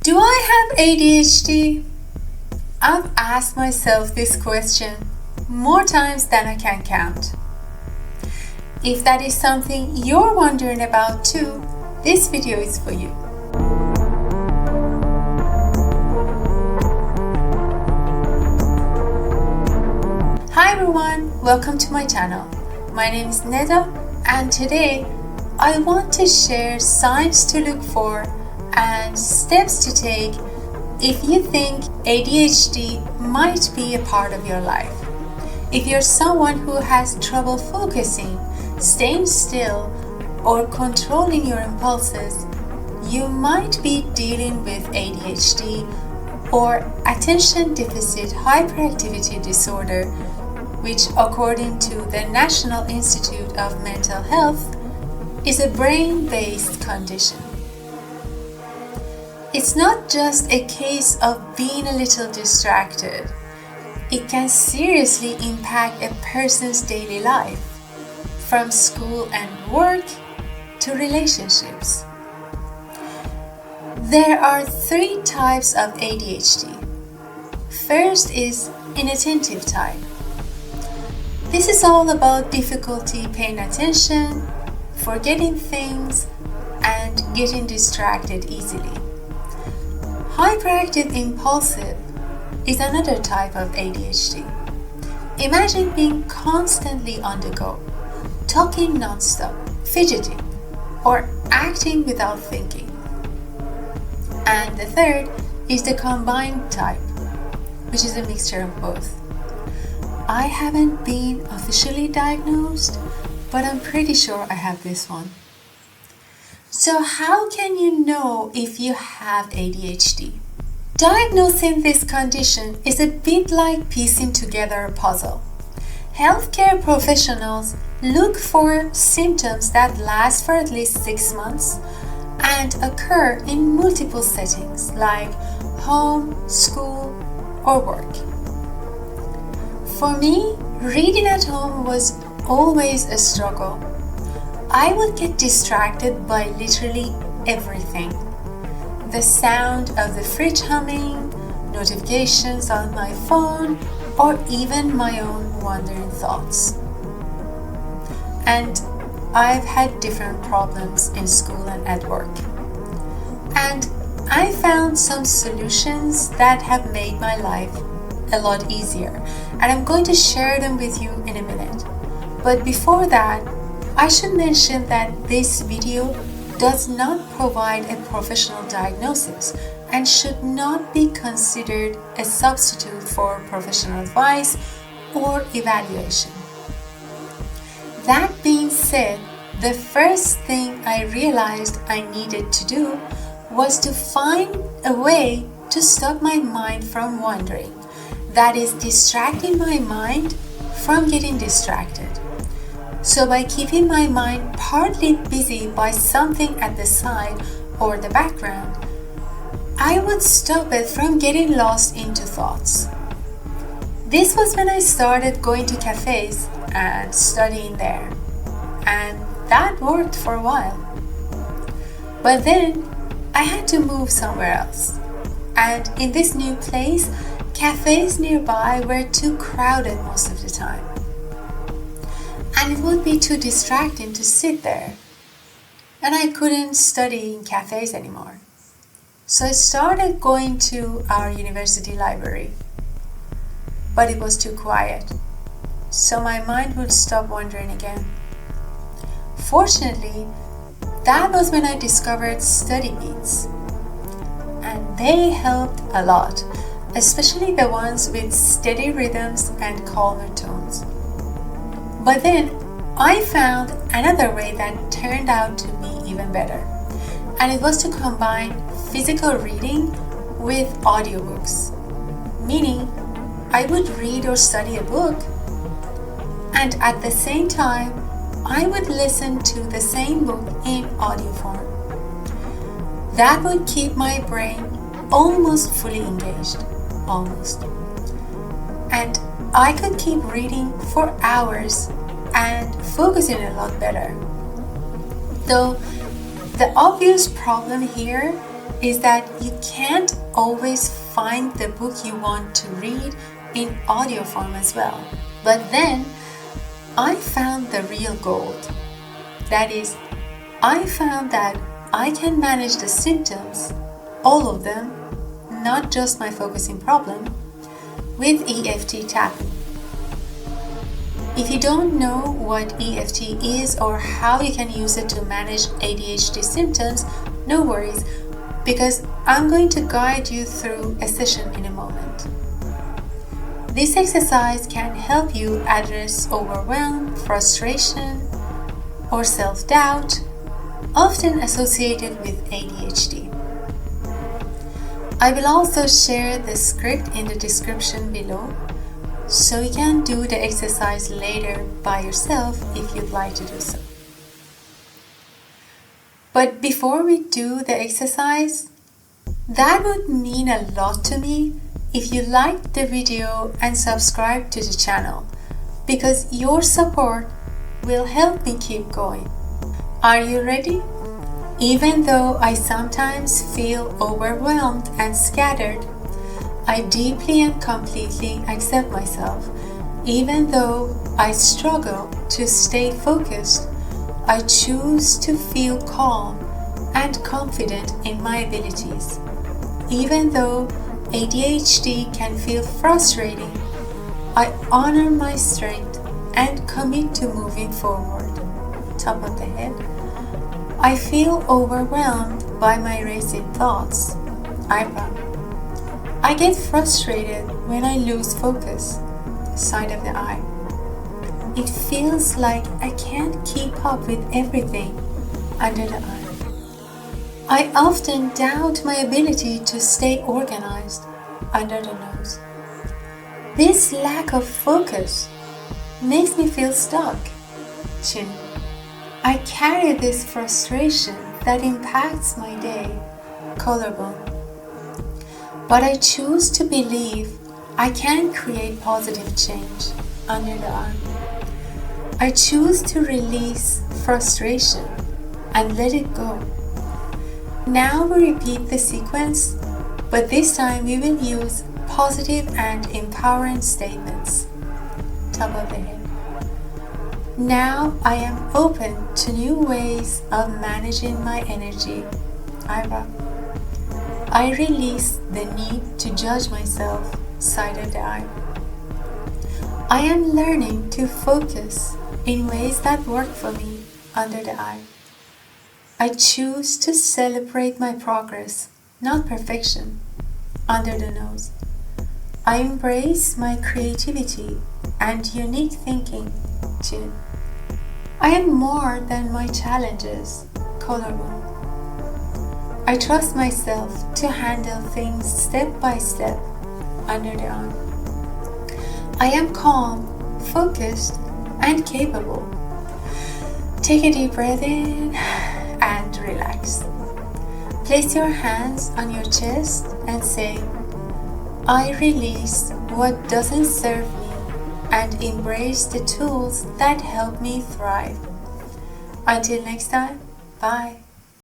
Do I have ADHD? I've asked myself this question more times than I can count. If that is something you're wondering about too, this video is for you. Hi everyone, welcome to my channel. My name is Neda and today I want to share signs to look for and steps to take if you think ADHD might be a part of your life. If you're someone who has trouble focusing, staying still, or controlling your impulses, you might be dealing with ADHD or attention deficit hyperactivity disorder, which according to the National Institute of Mental Health is a brain-based condition. It's not just a case of being a little distracted. It can seriously impact a person's daily life, from school and work to relationships. There are 3 types of ADHD. First is inattentive type. This is all about difficulty paying attention, forgetting things, and getting distracted easily. Hyperactive impulsive is another type of ADHD. Imagine being constantly on the go, talking non-stop, fidgeting, or acting without thinking. And the third is the combined type, which is a mixture of both. I haven't been officially diagnosed, but I'm pretty sure I have this one. So how can you know if you have ADHD? Diagnosing this condition is a bit like piecing together a puzzle. Healthcare professionals look for symptoms that last for at least 6 months and occur in multiple settings like home, school, or work. For me, reading at home was always a struggle. I would get distracted by literally everything. The sound of the fridge humming, notifications on my phone, or even my own wandering thoughts. And I've had different problems in school and at work. And I found some solutions that have made my life a lot easier, and I'm going to share them with you in a minute. But before that, I should mention that this video does not provide a professional diagnosis and should not be considered a substitute for professional advice or evaluation. That being said, the first thing I realized I needed to do was to find a way to stop my mind from wandering. That is, distracting my mind from getting distracted. So by keeping my mind partly busy by something at the side or the background, I would stop it from getting lost into thoughts. This was when I started going to cafes and studying there, and that worked for a while. But then I had to move somewhere else, and in this new place, cafes nearby were too crowded most of the time. And it would be too distracting to sit there. And I couldn't study in cafes anymore. So I started going to our university library. But it was too quiet. So my mind would stop wandering again. Fortunately, that was when I discovered study beats. And they helped a lot, especially the ones with steady rhythms and calmer tones. But then I found another way that turned out to be even better, and it was to combine physical reading with audiobooks, meaning I would read or study a book, and at the same time I would listen to the same book in audio form. That would keep my brain almost fully engaged, and I could keep reading for hours and focusing a lot better. Though the obvious problem here is that you can't always find the book you want to read in audio form as well. But then I found the real gold. That is, I found that I can manage the symptoms, all of them, not just my focusing problem, with EFT tapping. If you don't know what EFT is or how you can use it to manage ADHD symptoms, no worries, because I'm going to guide you through a session in a moment. This exercise can help you address overwhelm, frustration, or self-doubt, often associated with ADHD. I will also share the script in the description below, so you can do the exercise later by yourself if you'd like to do so. But before we do the exercise, that would mean a lot to me if you liked the video and subscribe to the channel, because your support will help me keep going. Are you ready? Even though I sometimes feel overwhelmed and scattered, I deeply and completely accept myself. Even though I struggle to stay focused, I choose to feel calm and confident in my abilities. Even though ADHD can feel frustrating, I honor my strength and commit to moving forward. Top of the head. I feel overwhelmed by my racing thoughts. Eyebrow. I get frustrated when I lose focus. Side of the eye. It feels like I can't keep up with everything. Under the eye. I often doubt my ability to stay organized. Under the nose. This lack of focus makes me feel stuck. Chin. I carry this frustration that impacts my day. Collarbone. But I choose to believe I can create positive change. Under the arm. I choose to release frustration and let it go. Now we repeat the sequence, but this time we will use positive and empowering statements. Top of the head. Now I am open to new ways of managing my energy. Eyebrow. I release the need to judge myself. Side of the eye. I am learning to focus in ways that work for me. Under the eye. I choose to celebrate my progress, not perfection. Under the nose. I embrace my creativity and unique thinking. Chin. I am more than my challenges. Collarbone. I trust myself to handle things step by step. Under the arm. I am calm, focused, and capable. Take a deep breath in and relax. Place your hands on your chest and say, I release what doesn't serve me and embrace the tools that help me thrive. Until next time, bye.